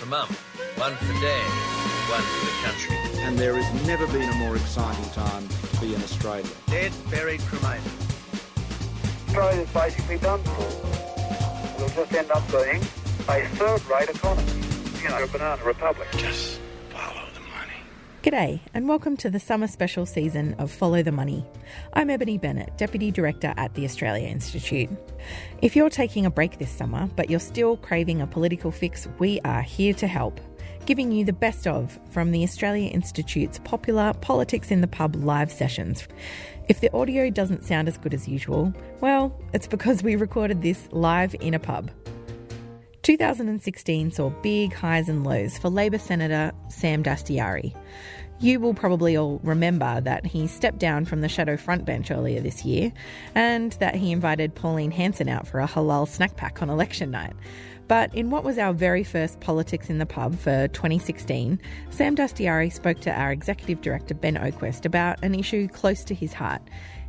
for Mum, one for Dad, one for the country. And there has never been a more exciting time to be in Australia. Dead, buried, cremated. Australia's basically done for. We'll just end up being a third-rate economy. You know, a banana republic. Just follow the money. G'day and welcome to the summer special season of Follow the Money. I'm Ebony Bennett, Deputy Director at the Australia Institute. If you're taking a break this summer but you're still craving a political fix, we are here to help, giving you the best of from the Australia Institute's popular Politics in the Pub live sessions. If the audio doesn't sound as good as usual, well, it's because we recorded this live in a pub. 2016 saw big highs and lows for Labor Senator Sam Dastyari. You will probably all remember that he stepped down from the shadow front bench earlier this year and that he invited Pauline Hanson out for a halal snack pack on election night. But in what was our very first Politics in the Pub for 2016, Sam Dastyari spoke to our Executive Director Ben Oakwest about an issue close to his heart,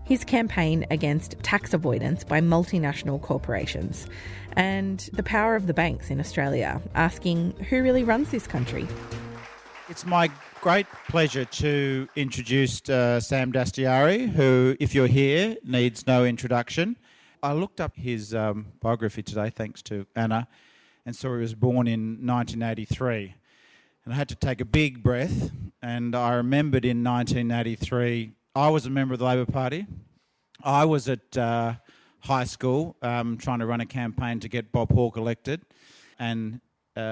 his campaign against tax avoidance by multinational corporations and the power of the banks in Australia, asking who really runs this country. It's my great pleasure to introduce Sam Dastyari, who, if you're here, needs no introduction. I looked up his biography today, thanks to Anna, and saw he was born in 1983. And I had to take a big breath, and I remembered in 1983, I was a member of the Labor Party. I was at high school trying to run a campaign to get Bob Hawke elected, and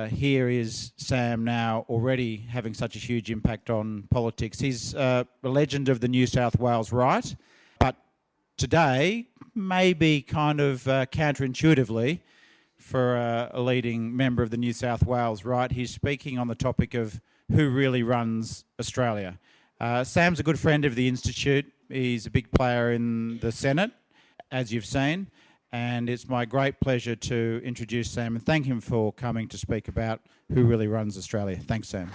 here is Sam now already having such a huge impact on politics. He's a legend of the New South Wales right, but today, maybe kind of counterintuitively, for a leading member of the New South Wales right, he's speaking on the topic of who really runs Australia. Sam's a good friend of the Institute. He's a big player in the Senate, as you've seen, and it's my great pleasure to introduce Sam and thank him for coming to speak about who really runs Australia. Thanks, Sam.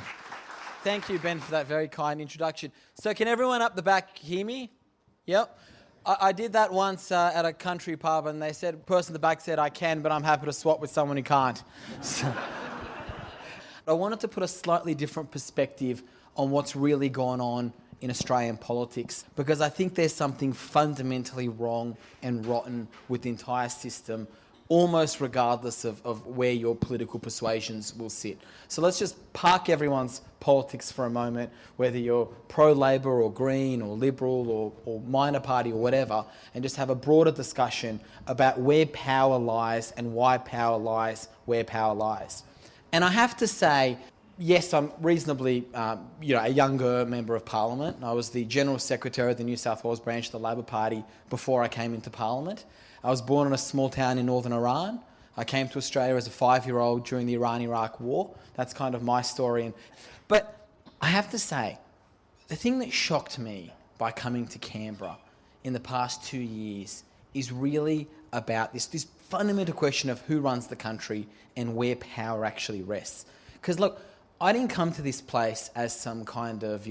Thank you, Ben, for that very kind introduction. So can everyone up the back hear me? Yep. I did that once at a country pub, and the person at the back said, I can, but I'm happy to swap with someone who can't. So, I wanted to put a slightly different perspective on what's really gone on in Australian politics, because I think there's something fundamentally wrong and rotten with the entire system, almost regardless of where your political persuasions will sit. So let's just park everyone's politics for a moment, whether you're pro-Labor or Green or Liberal or minor party or whatever, and just have a broader discussion about where power lies and why power lies where power lies. And I have to say, yes, I'm reasonably a younger member of Parliament. I was the General Secretary of the New South Wales branch of the Labor Party before I came into Parliament. I was born in a small town in northern Iran. I came to Australia as a 5-year-old during the Iran-Iraq War. That's kind of my story. But I have to say, the thing that shocked me by coming to Canberra in the past 2 years is really about this fundamental question of who runs the country and where power actually rests. Because look, I didn't come to this place as some kind of,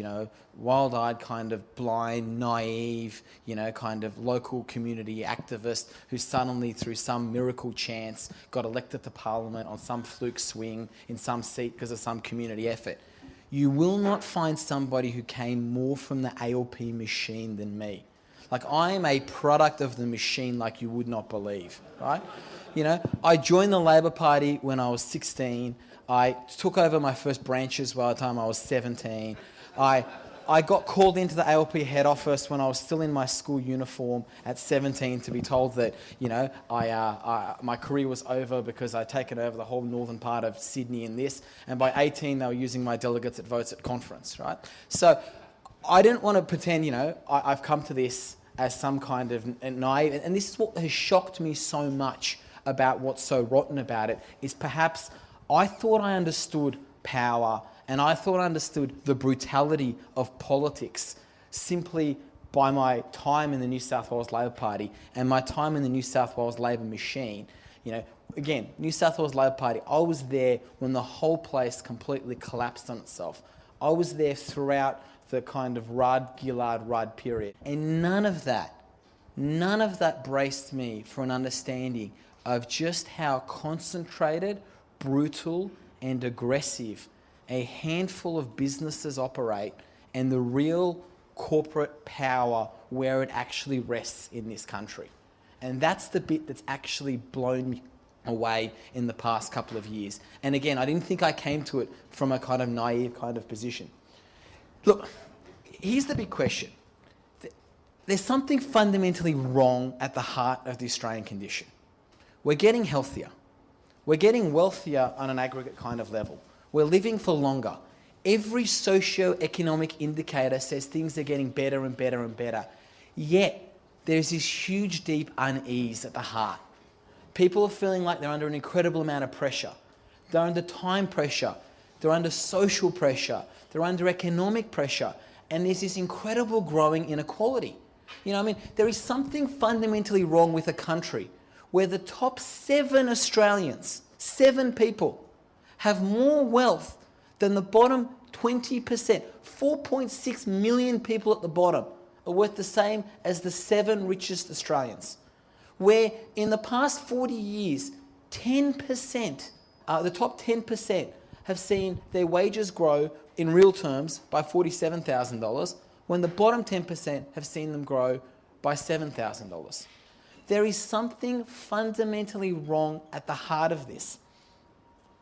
wild-eyed, kind of blind, naive, kind of local community activist who suddenly, through some miracle chance, got elected to Parliament on some fluke swing in some seat because of some community effort. You will not find somebody who came more from the ALP machine than me. Like, I am a product of the machine like you would not believe, right? I joined the Labor Party when I was 16. I took over my first branches by the time I was 17. I got called into the ALP head office when I was still in my school uniform at 17 to be told that, my career was over because I'd taken over the whole northern part of Sydney and this. And by 18, they were using my delegates at votes at conference, right? So I didn't want to pretend, I've come to this as some kind of naive. And this is what has shocked me so much about what's so rotten about it, is perhaps I thought I understood power and I thought I understood the brutality of politics simply by my time in the New South Wales Labor Party and my time in the New South Wales Labor machine. Again, New South Wales Labor Party, I was there when the whole place completely collapsed on itself. I was there throughout the kind of Gillard-Rudd period. And none of that braced me for an understanding of just how concentrated, brutal and aggressive a handful of businesses operate and the real corporate power where it actually rests in this country. And that's the bit that's actually blown me away in the past couple of years. And again, I didn't think I came to it from a kind of naive kind of position. Look, here's the big question. There's something fundamentally wrong at the heart of the Australian condition. We're getting healthier. We're getting wealthier on an aggregate kind of level. We're living for longer. Every socio-economic indicator says things are getting better and better and better. Yet, there's this huge, deep unease at the heart. People are feeling like they're under an incredible amount of pressure. They're under time pressure. They're under social pressure. They're under economic pressure. And there's this incredible growing inequality. You know what I mean? There is something fundamentally wrong with a country where the top 7 Australians, 7 people, have more wealth than the bottom 20%. 4.6 million people at the bottom are worth the same as the 7 richest Australians. Where in the past 40 years, 10%, the top 10% have seen their wages grow in real terms by $47,000, when the bottom 10% have seen them grow by $7,000. There is something fundamentally wrong at the heart of this.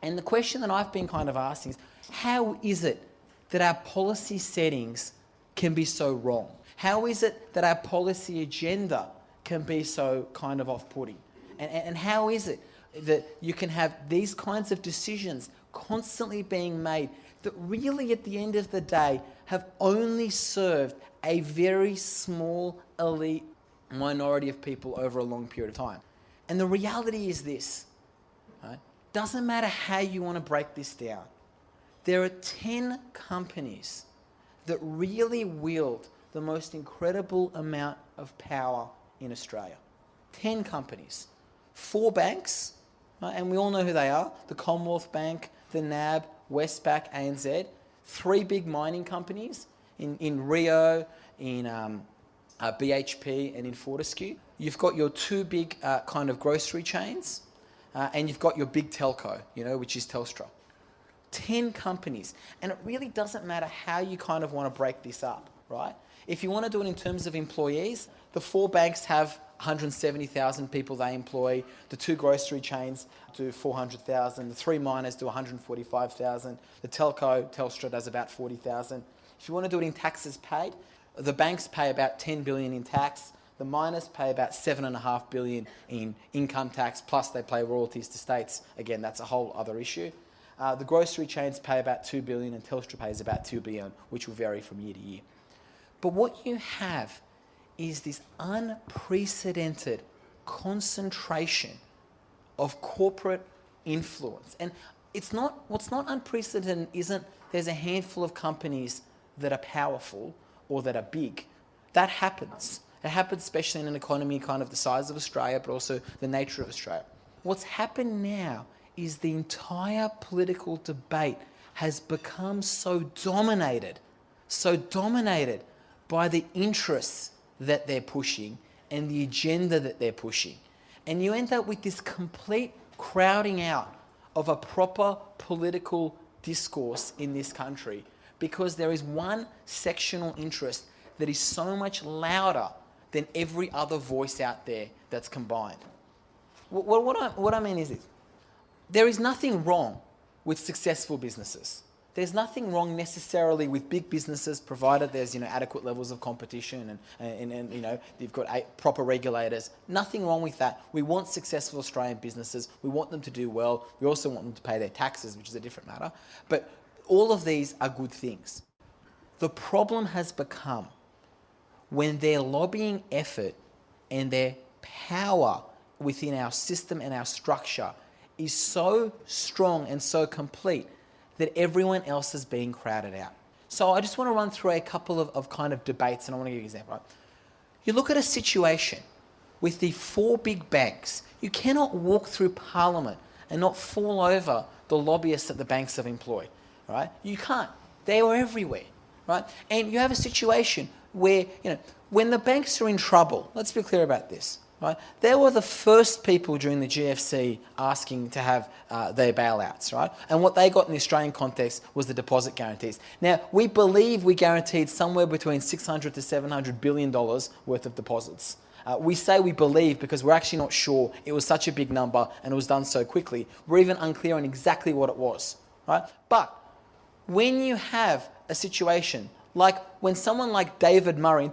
And the question that I've been kind of asking is, how is it that our policy settings can be so wrong? How is it that our policy agenda can be so kind of off-putting? And how is it that you can have these kinds of decisions constantly being made that really at the end of the day have only served a very small elite minority of people over a long period of time? And the reality is this, right? Doesn't matter how you want to break this down. There are 10 companies that really wield the most incredible amount of power in Australia. 10 companies. 4 banks, right? And we all know who they are. The Commonwealth Bank, the NAB, Westpac, ANZ. 3 big mining companies in Rio, in BHP and in Fortescue. You've got your 2 big kind of grocery chains, and you've got your big telco, which is Telstra. 10 companies. And it really doesn't matter how you kind of want to break this up, right? If you want to do it in terms of employees, the 4 banks have 170,000 people they employ. The 2 grocery chains do 400,000. The 3 miners do 145,000. The telco, Telstra, does about 40,000. If you want to do it in taxes paid, the banks pay about 10 billion in tax. The miners pay about 7.5 billion in income tax, plus they pay royalties to states. Again, that's a whole other issue. The grocery chains pay about 2 billion and Telstra pays about 2 billion, which will vary from year to year. But what you have is this unprecedented concentration of corporate influence. And what's not unprecedented isn't there's a handful of companies that are powerful or that are big. That happens. It happens especially in an economy kind of the size of Australia, but also the nature of Australia. What's happened now is the entire political debate has become so dominated by the interests that they're pushing and the agenda that they're pushing. And you end up with this complete crowding out of a proper political discourse in this country because there is one sectional interest that is so much louder than every other voice out there that's combined. What I mean is this. There is nothing wrong with successful businesses. There's nothing wrong necessarily with big businesses, provided there's adequate levels of competition and you've got proper regulators. Nothing wrong with that. We want successful Australian businesses. We want them to do well. We also want them to pay their taxes, which is a different matter. But all of these are good things. The problem has become when their lobbying effort and their power within our system and our structure is so strong and so complete that everyone else is being crowded out. So I just want to run through a couple of kind of debates, and I want to give you an example. Right? You look at a situation with the 4 big banks. You cannot walk through Parliament and not fall over the lobbyists that the banks have employed. Right? You can't. They are everywhere. Right? And you have a situation where, when the banks are in trouble, let's be clear about this. right? They were the first people during the GFC asking to have their bailouts, right? And what they got in the Australian context was the deposit guarantees. Now, we believe we guaranteed somewhere between $600 to $700 billion worth of deposits. We say we believe because we're actually not sure. It was such a big number and it was done so quickly. We're even unclear on exactly what it was, right? But when you have a situation like when someone like David Murray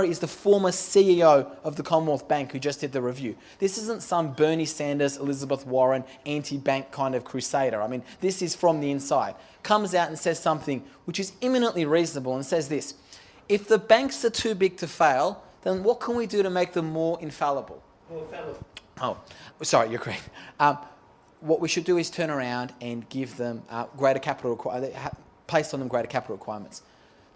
is the former CEO of the Commonwealth Bank who just did the review. This isn't some Bernie Sanders, Elizabeth Warren, anti-bank kind of crusader. I mean, this is from the inside. Comes out and says something which is eminently reasonable and says this: if the banks are too big to fail, then what can we do to make them more infallible? More fallible. Oh, sorry, you're correct. What we should do is turn around and give them greater capital place on them greater capital requirements.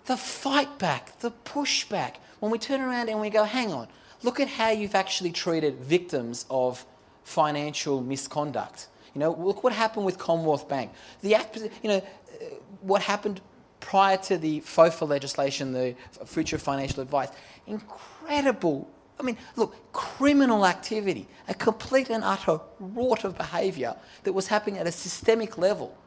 The fight back, the pushback, when we turn around and we go, hang on, look at how you've actually treated victims of financial misconduct. You know, look what happened with Commonwealth Bank. What happened prior to the FOFA legislation, the Future Financial Advice. Incredible, criminal activity, a complete and utter rort of behaviour that was happening at a systemic level.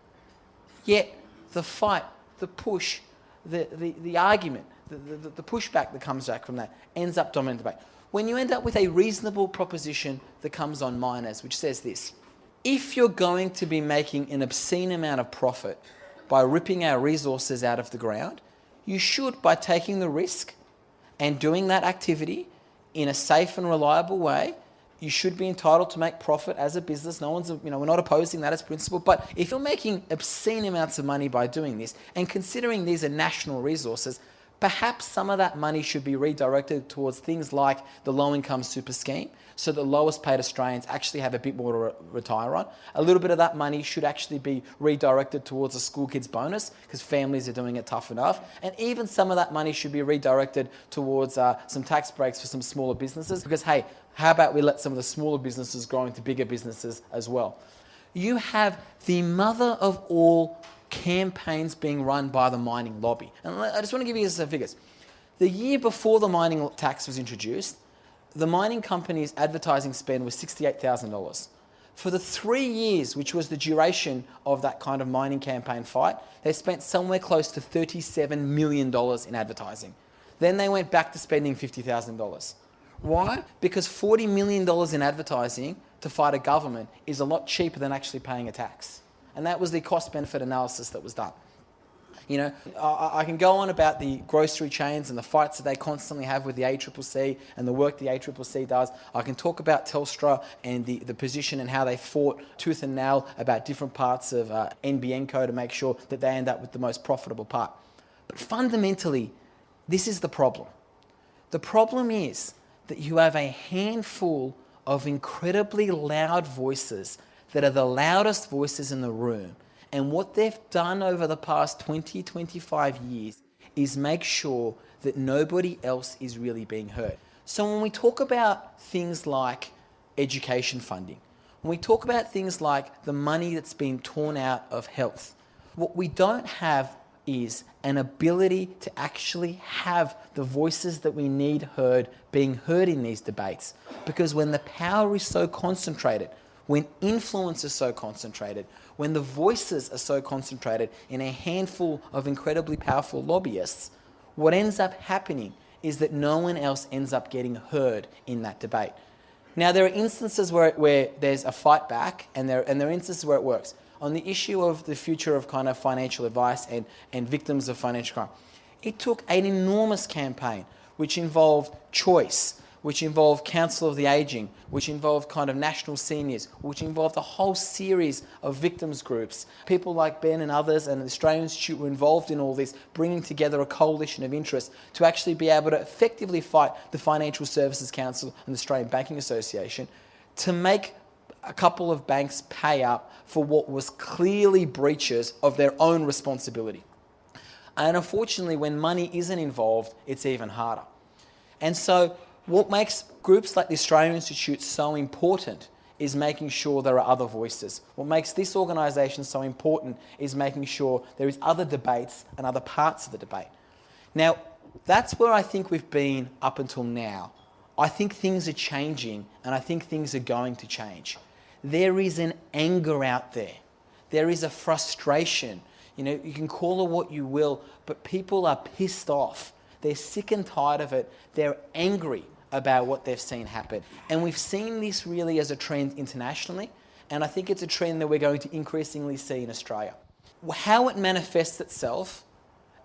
Yet the fight, the push, the argument, the pushback that comes back from that ends up dominating the debate. When you end up with a reasonable proposition that comes on miners, which says this: if you're going to be making an obscene amount of profit by ripping our resources out of the ground, you should, by taking the risk and doing that activity in a safe and reliable way, you should be entitled to make profit as a business. No one's, we're not opposing that as principle. But if you're making obscene amounts of money by doing this, and considering these are national resources, perhaps some of that money should be redirected towards things like the low-income super scheme, so the lowest paid Australians actually have a bit more to retire on. A little bit of that money should actually be redirected towards a school kids bonus, because families are doing it tough enough. And even some of that money should be redirected towards some tax breaks for some smaller businesses, because, hey, how about we let some of the smaller businesses grow into bigger businesses as well? You have the mother of all campaigns being run by the mining lobby. And I just want to give you some figures. The year before the mining tax was introduced, the mining company's advertising spend was $68,000. For the 3 years, which was the duration of that kind of mining campaign fight, they spent somewhere close to $37 million in advertising. Then they went back to spending $50,000. Why? Because $40 million in advertising to fight a government is a lot cheaper than actually paying a tax. And that was the cost-benefit analysis that was done. I can go on about the grocery chains and the fights that they constantly have with the ACCC and the work the ACCC does. I can talk about Telstra and the position and how they fought tooth and nail about different parts of NBN Co to make sure that they end up with the most profitable part. But fundamentally, this is the problem. The problem is that you have a handful of incredibly loud voices that are the loudest voices in the room. And what they've done over the past 20, 25 years is make sure that nobody else is really being heard. So when we talk about things like education funding, when we talk about things like the money that's been torn out of health, what we don't have is an ability to actually have the voices that we need heard being heard in these debates. Because when the power is so concentrated, when influence is so concentrated, when the voices are so concentrated in a handful of incredibly powerful lobbyists, what ends up happening is that no one else ends up getting heard in that debate. Now, there are instances where there's a fight back, and there are instances where it works. On the issue of the future of kind of financial advice and victims of financial crime, it took an enormous campaign which involved choice, which involved Council of the Aging, which involved kind of national seniors, which involved a whole series of victims groups. People like Ben and others and the Australian Institute were involved in all this, bringing together a coalition of interests to actually be able to effectively fight the Financial Services Council and the Australian Banking Association to make a couple of banks pay up for what was clearly breaches of their own responsibility. And unfortunately, when money isn't involved, it's even harder. And so what makes groups like the Australian Institute so important is making sure there are other voices. What makes this organisation so important is making sure there is other debates and other parts of the debate. Now, that's where I think we've been up until now I think things are changing, and I think things are going to change. There is an anger out there. There is a frustration. You know, you can call it what you will, but people are pissed off. They're sick and tired of it. They're angry about what they've seen happen. And we've seen this really as a trend internationally, and I think it's a trend that we're going to increasingly see in Australia. How it manifests itself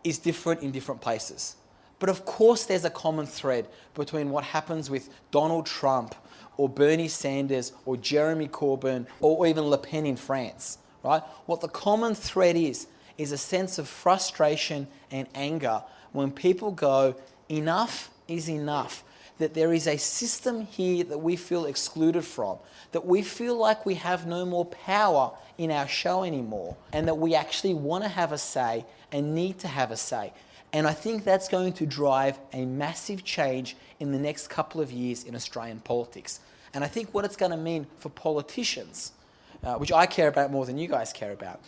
is different in different places. But of course there's a common thread between what happens with Donald Trump or Bernie Sanders or Jeremy Corbyn or even Le Pen in France, right? What the common thread is a sense of frustration and anger when people go, enough is enough. That there is a system here that we feel excluded from, that we feel like we have no more power in our show anymore, and that we actually want to have a say and need to have a say. And I think that's going to drive a massive change in the next couple of years in Australian politics. And I think what it's going to mean for politicians, which I care about more than you guys care about,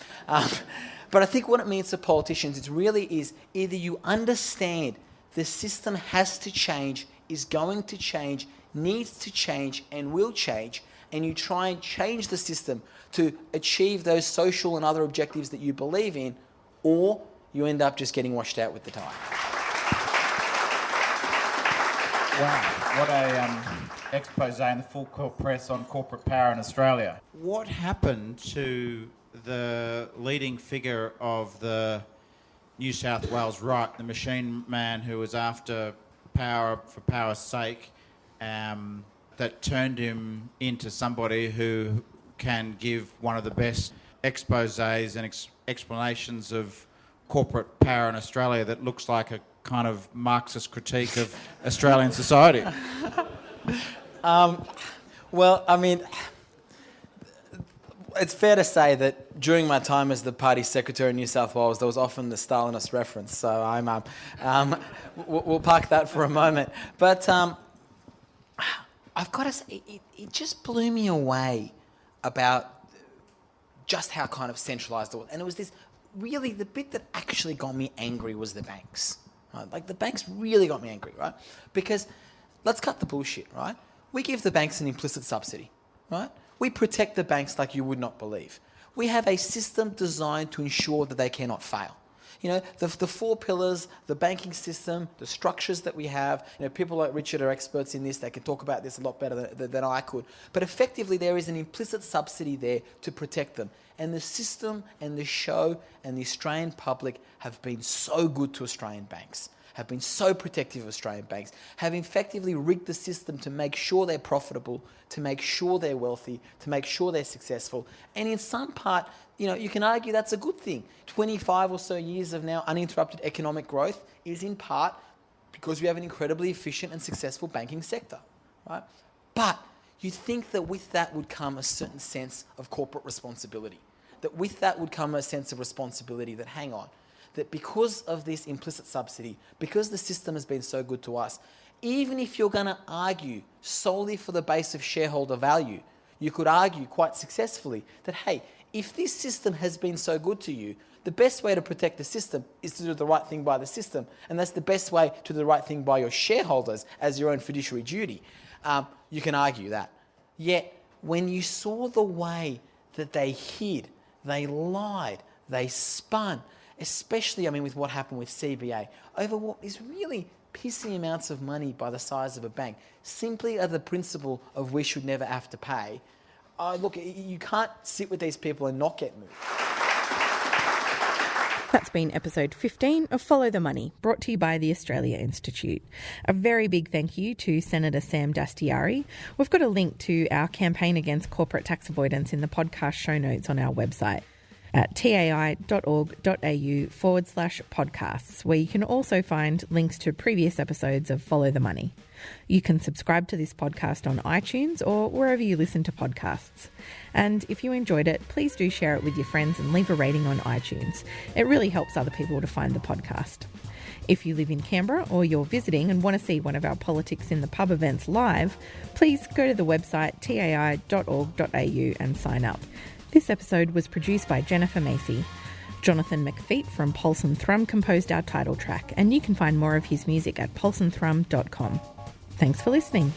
but I think what it means for politicians is either you understand the system has to change, is going to change, needs to change, and will change, and you try and change the system to achieve those social and other objectives that you believe in, or you end up just getting washed out with the tide. Wow, what a expose in the full court press on corporate power in Australia. What happened to the leading figure of the New South Wales right, the machine man who was after power for power's sake, that turned him into somebody who can give one of the best exposés and explanations of corporate power in Australia that looks like a kind of Marxist critique of Australian society? Well, I mean, it's fair to say that during my time as the party secretary in New South Wales, there was often the Stalinist reference. So we'll park that for a moment. But I've got to say, it just blew me away about just how kind of centralised it was. And it was this, really, the bit that actually got me angry was the banks. Right? Like, the banks really got me angry, right? Because, let's cut the bullshit, right? We give the banks an implicit subsidy, right? We protect the banks like you would not believe. We have a system designed to ensure that they cannot fail. You know, the four pillars, the banking system, the structures that we have, you know, people like Richard are experts in this, they can talk about this a lot better than I could. But effectively, there is an implicit subsidy there to protect them. And the system and the show and the Australian public have been so good to Australian banks, have been so protective of Australian banks, have effectively rigged the system to make sure they're profitable, to make sure they're wealthy, to make sure they're successful. And in some part, you know, you can argue that's a good thing. 25 or so years of now uninterrupted economic growth is in part because we have an incredibly efficient and successful banking sector, right? But you'd think that with that would come a certain sense of corporate responsibility, that with that would come a sense of responsibility that, hang on, that because of this implicit subsidy, because the system has been so good to us, even if you're going to argue solely for the base of shareholder value, you could argue quite successfully that, hey, if this system has been so good to you, the best way to protect the system is to do the right thing by the system. And that's the best way to do the right thing by your shareholders as your own fiduciary duty. You can argue that. Yet, when you saw the way that they hid, they lied, they spun, especially, I mean, with what happened with CBA, over what is really pissing amounts of money by the size of a bank, simply as the principle of we should never have to pay. Look, you can't sit with these people and not get moved. That's been episode 15 of Follow the Money, brought to you by the Australia Institute. A very big thank you to Senator Sam Dastyari. We've got a link to our campaign against corporate tax avoidance in the podcast show notes on our website at tai.org.au/podcasts, where you can also find links to previous episodes of Follow the Money. You can subscribe to this podcast on iTunes or wherever you listen to podcasts. And if you enjoyed it, please do share it with your friends and leave a rating on iTunes. It really helps other people to find the podcast. If you live in Canberra or you're visiting and want to see one of our Politics in the Pub events live, please go to the website tai.org.au and sign up. This episode was produced by Jennifer Macy. Jonathan McFeet from Pulse and Thrum composed our title track, and you can find more of his music at pulseandthrum.com. Thanks for listening.